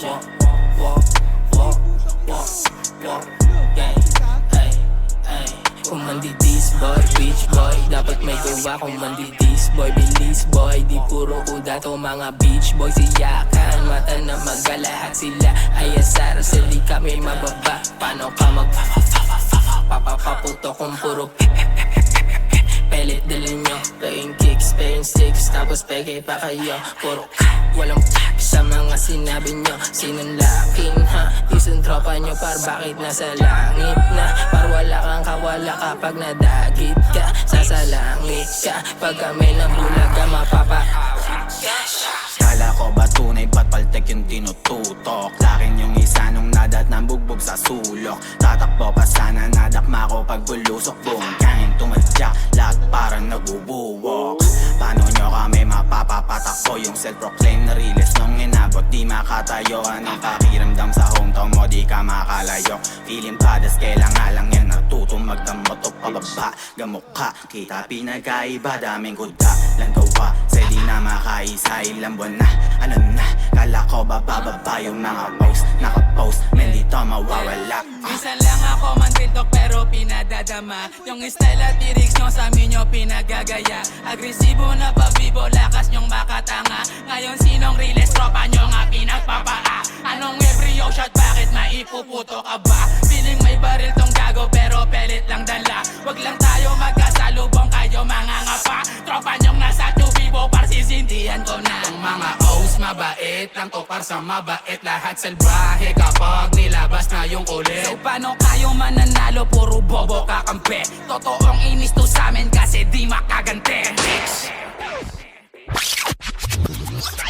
Walk, walk, walk, walk, walk, gang. Ay, ay. Kung mandidis boy, bitch boy, dapat may gawa. Kung mandidis boy, bilis boy, di puro kuda to mga beach boy. Siyakan, mata na magalahat sila ay asar, sili kami mababa. Paano ka papapaputo kung puro pelit dala nyo? Playing kicks, playing sticks, tapos peke pa kayo. Puro walang sa mga sinabi nyo. Sinunlakin ha, isang tropa nyo par bakit nasa langit na? Par wala kang kawala kapag nadagit ka. Sasalangit ka pag kami ng bulaga mapapa-awit ka. Kala ko ba tunay ba't paltek yung tinututok? Lakin yung isa nung nadat ng bugbog sa sulok. Tatakbo pa sana nadakma ko pag bulusok. Buong kahing tumadyak, lahat parang nagbubuwok. Paano nyo kami mapapapatakbo? Yung self-proclaim na realist nung inabot di makatayo. Anong pakiramdam sa hometown mo di ka makalayo? Feeling padas kailangan lang yan natuto magdamot o pababa. Gamok ka, kita pinagkaiba daming kuda lang gawa. Sa di na makaisa ilang buwan na, ano na? Kala ko ba bababa yung mga post? Nakapost, men dito mawawala. Minsan lang ako mantiltok pero pinadadama. Yung style at lyrics nyo sa amin nyo pinagagaya. Agresibo na pabibo, lakas nyong makatanga. Ngayon sinong realest tropa nyo nga pinagpapaa? Anong every shot, bakit maipuputo ka ba? Feeling may baril tong gago pero pelit lang dala. Wag lang tayo magkasalubong kayo mga ngapa. Tropa nyong nasa tubibo par sisindihan ko na. Ang mga O's mabait lang to par sa mabait. Lahat salbahe kapag nilabas na yung ulit. So paano kayo mananalo? Puro bobo kakampi. Totoong inis to sa amin kasi di makagante.